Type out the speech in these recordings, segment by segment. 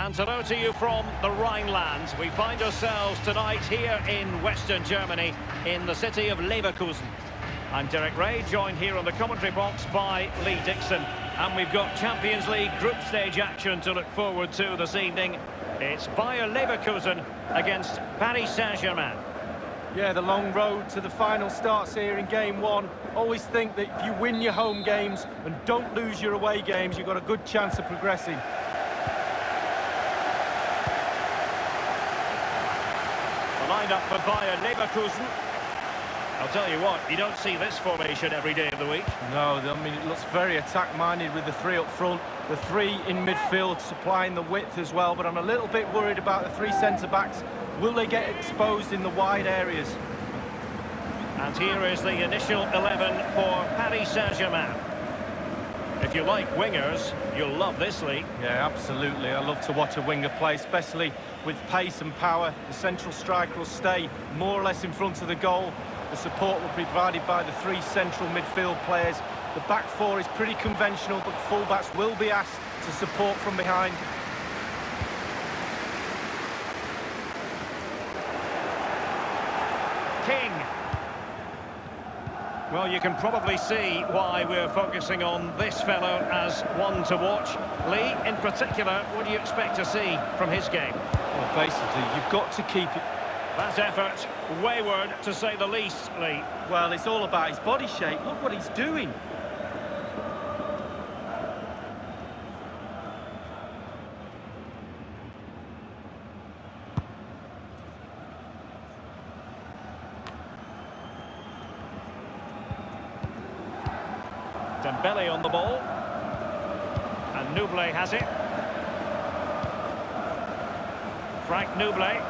And hello to you from the Rhineland. We find ourselves tonight here in Western Germany, in the city of Leverkusen. I'm Derek Ray, joined here on the commentary box by Lee Dixon. And we've got Champions League group stage action to look forward to this evening. It's Bayer Leverkusen against Paris Saint-Germain. Yeah, the long road to the final starts here in game one. Always think that if you win your home games and don't lose your away games, you've got a good chance of progressing. The line-up for Bayer Leverkusen. I'll tell you what, you don't see this formation every day of the week. No, I mean, it looks very attack-minded with the three up front, the three in midfield supplying the width as well, but I'm a little bit worried about the three centre-backs. Will they get exposed in the wide areas? And here is the initial 11 for Paris Saint-Germain. If you like wingers, you'll love this league. Yeah, absolutely. I love to watch a winger play, especially with pace and power. The central striker will stay more or less in front of the goal. The support will be provided by the three central midfield players. The back four is pretty conventional, but fullbacks will be asked to support from behind. King. Well, you can probably see why we're focusing on this fellow as one to watch. Lee, in particular, what do you expect to see from his game? Well, basically, you've got to keep it. That effort, wayward to say the least, Lee. Well, it's all about his body shape. Look what he's doing. Dembele on the ball. And Nouble has it. Frank Nouble.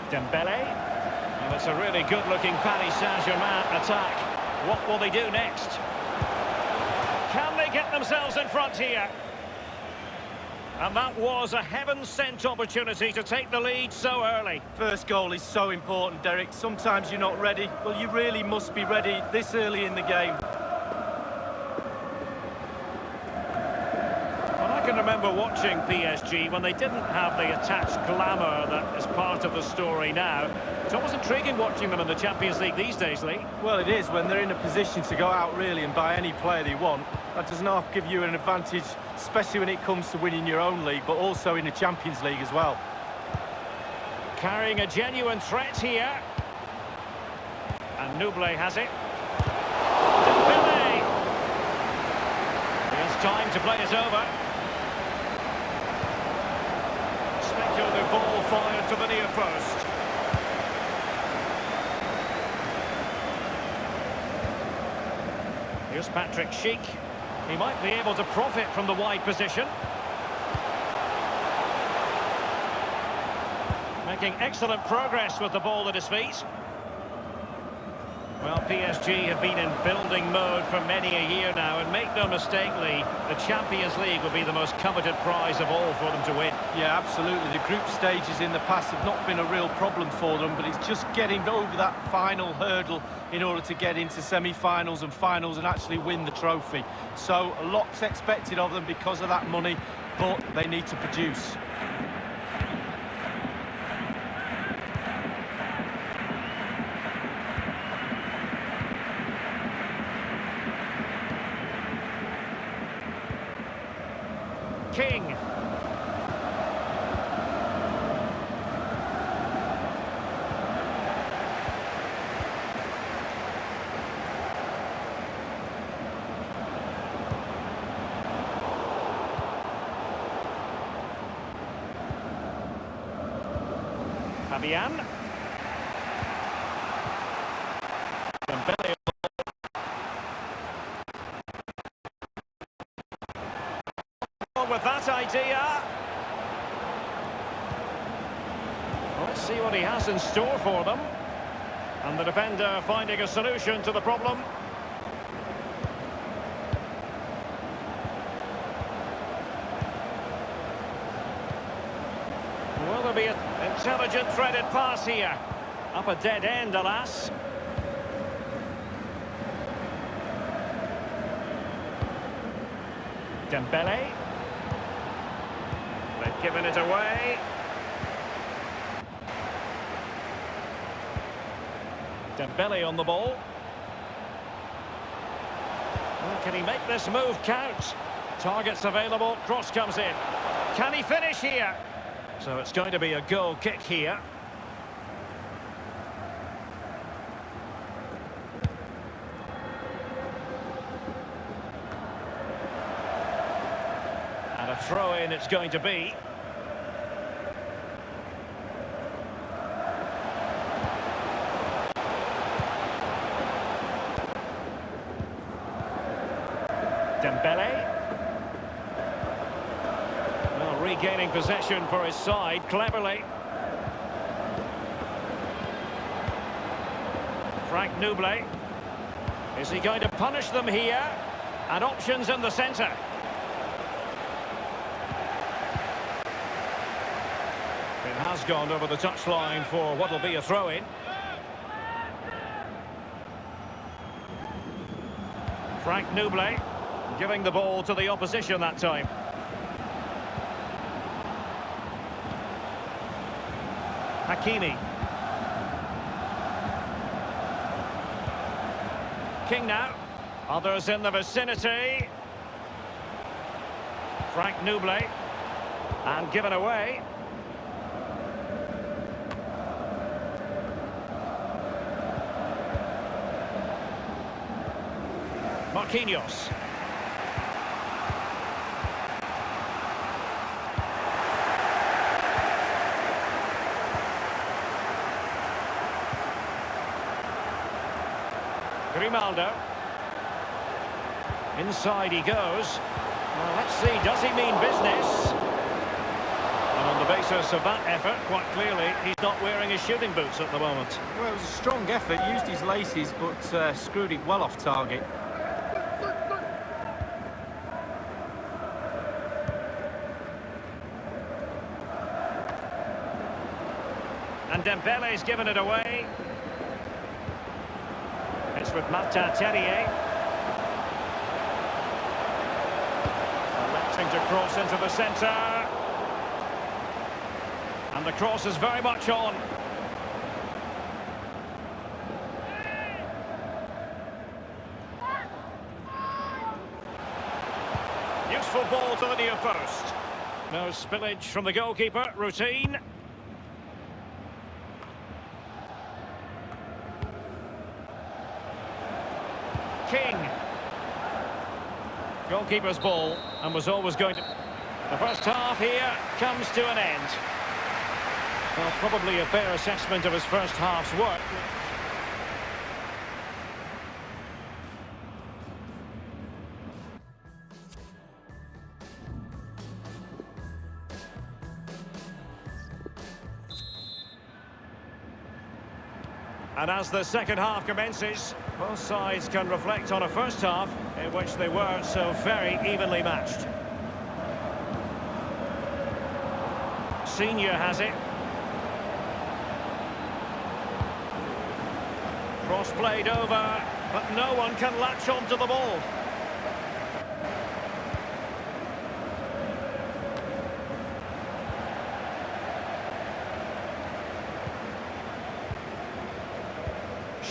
Dembele. And it's a really good-looking Paris Saint-Germain attack. What will they do next? Can they get themselves in front here? And that was a heaven-sent opportunity to take the lead so early. First goal is so important, Derek. Sometimes you're not ready. Well, you really must be ready this early in the game. I can remember watching PSG when they didn't have the attached glamour that is part of the story now. It's almost intriguing watching them in the Champions League these days, Lee. Well, it is when they're in a position to go out really and buy any player they want. That does not give you an advantage, especially when it comes to winning your own league, but also in the Champions League as well. Carrying a genuine threat here. And Nouble has it. Dembele! It's time to play it over. The ball fired to the near post. Here's Patrick Schick. He might be able to profit from the wide position. Making excellent progress with the ball at his feet. Well, PSG have been in building mode for many a year now, and make no mistake, Lee, the Champions League will be the most coveted prize of all for them to win. Yeah, absolutely. The group stages in the past have not been a real problem for them, but it's just getting over that final hurdle in order to get into semi-finals and finals and actually win the trophy. So a lot's expected of them because of that money, but they need to produce. King. Fabian. Dembele. With that idea. Let's see what he has in store for them. And the defender finding a solution to the problem. Will there be an intelligent threaded pass here? Up a dead end, alas. Dembele. Giving it away. Dembele on the ball. Well, can he make this move count? Targets available, cross comes in. Can he finish here? So it's going to be a goal kick here. And a throw-in it's going to be. Dembele. Well, regaining possession for his side cleverly. Frank Nouble. Is he going to punish them here? And options in the centre. It has gone over the touchline for what will be a throw-in. Frank Nouble giving the ball to the opposition that time. Hakimi. King now. Others in the vicinity. Frank Nouble. And given away. Marquinhos. Grimaldo. Inside he goes. Well, let's see, does he mean business? And on the basis of that effort, quite clearly, he's not wearing his shooting boots at the moment. Well, it was a strong effort, used his laces, but screwed it well off target. And Dembele's given it away. It's with Martin Terrier. Electing to cross into the centre. And the cross is very much on. Useful ball to the near post. No spillage from the goalkeeper. Routine. King. Goalkeeper's ball, and was always going to... The first half here comes to an end. Well, probably a fair assessment of his first half's work. And as the second half commences, both sides can reflect on a first half in which they were so very evenly matched. Senior has it. Cross played over, but no one can latch onto the ball.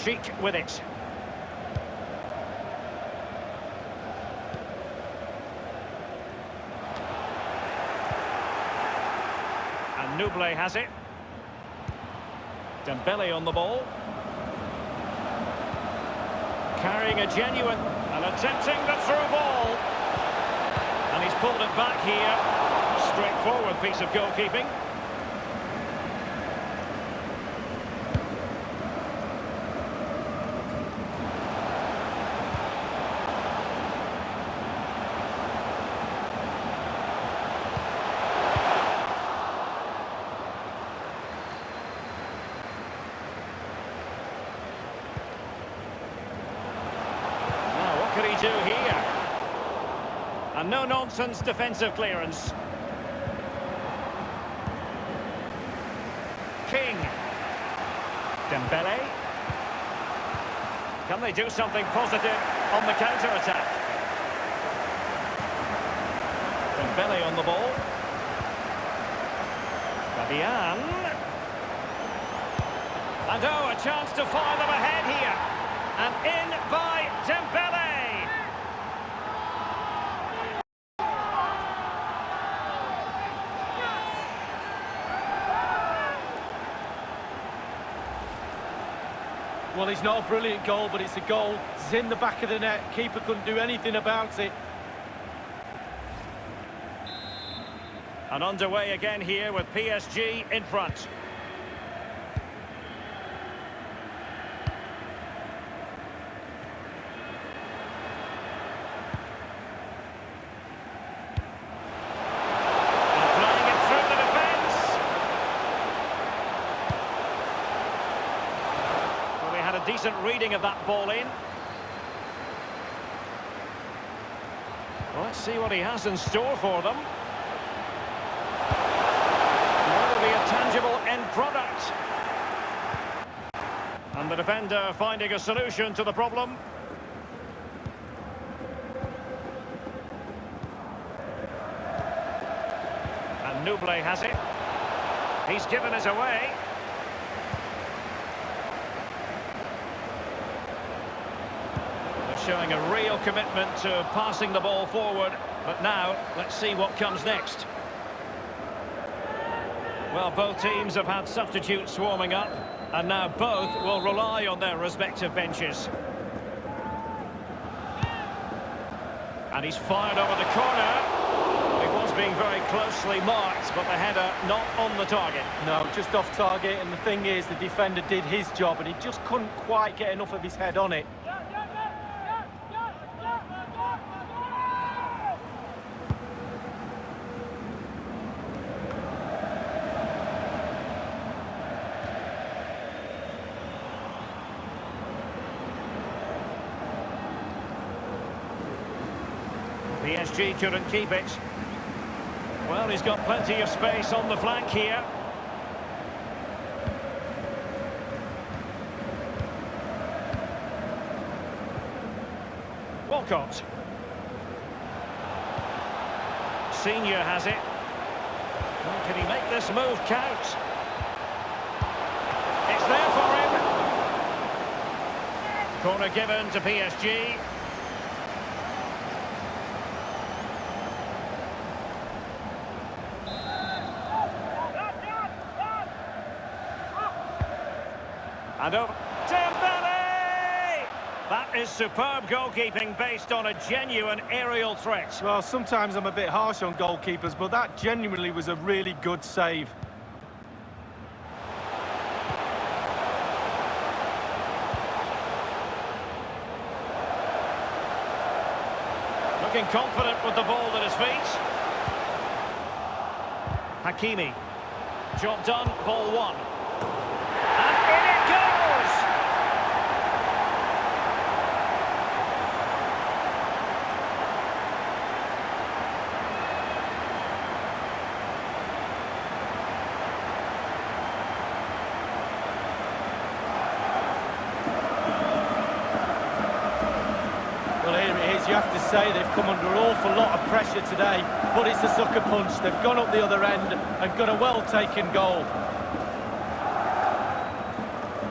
Chic with it. And Nouble has it. Dembele on the ball. Carrying a genuine and attempting the through ball. And he's pulled it back here. Straightforward piece of goalkeeping. What could he do here? A no-nonsense defensive clearance. King. Dembele. Can they do something positive on the counter-attack? Dembele on the ball. Fabian. And oh, a chance to fire them ahead here. And in by Dembele. Well, it's not a brilliant goal, but it's a goal. It's in the back of the net. Keeper couldn't do anything about it. And underway again here with PSG in front. And playing it through the defence. Well, they had a decent reading of that ball in. Well, let's see what he has in store for them. A tangible end product. And the defender finding a solution to the problem. And Nuble has it. He's given us away. They're showing a real commitment to passing the ball forward. But now, let's see what comes next. Well, both teams have had substitutes swarming up, and now both will rely on their respective benches. And he's fired over the corner. It was being very closely marked, but the header not on the target. No, just off target, and the thing is, the defender did his job, and he just couldn't quite get enough of his head on it. PSG couldn't keep it. Well, he's got plenty of space on the flank here. Walcott. Senior has it. Well, can he make this move count? It's there for him. Corner given to PSG. And over Dembele! That is superb goalkeeping based on a genuine aerial threat. Well, sometimes I'm a bit harsh on goalkeepers, but that genuinely was a really good save. Looking confident with the ball at his feet. Hakimi. Job done, ball one. And in it goes! Well, here it is. You have to say they've come under an awful lot of pressure today, but it's a sucker punch. They've gone up the other end and got a well-taken goal.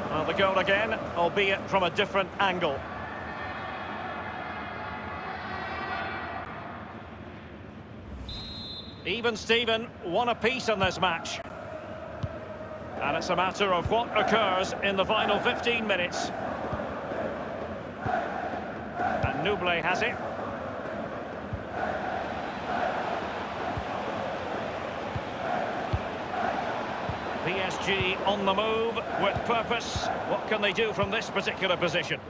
Well, the goal again, albeit from a different angle. Even Steven, one apiece in this match. And it's a matter of what occurs in the final 15 minutes. And Nuble has it. PSG on the move with purpose. What can they do from this particular position?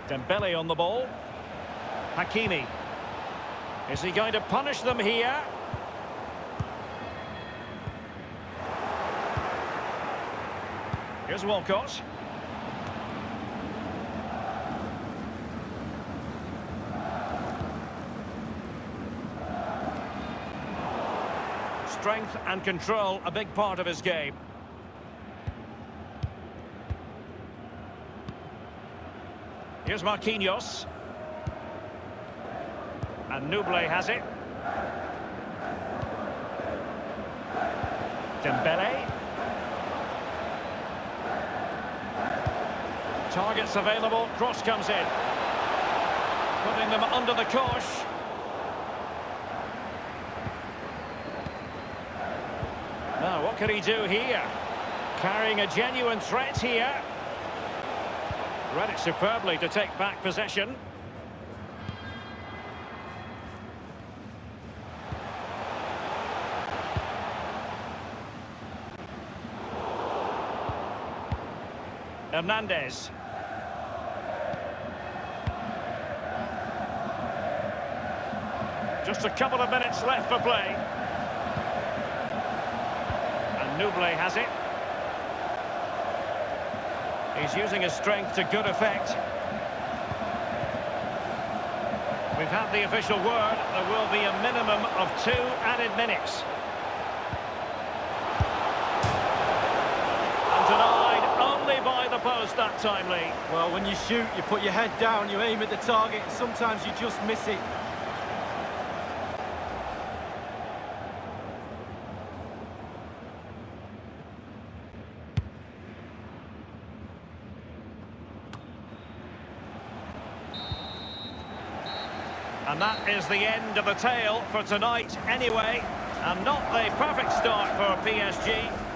Dembele on the ball. Hakimi. Is he going to punish them here? Here's Walcott. Strength and control, a big part of his game. Here's Marquinhos. And Nuble has it. Dembele. Targets available, cross comes in. Putting them under the cosh. Now, what can he do here? Carrying a genuine threat here. Read it superbly to take back possession. Hernandez. Just a couple of minutes left for play. And Nuble has it. He's using his strength to good effect. We've had the official word. There will be a minimum of 2 added minutes. And denied only by the post that time, Lee. Well, when you shoot, you put your head down, you aim at the target, and sometimes you just miss it. And that is the end of the tale for tonight anyway. And not the perfect start for PSG.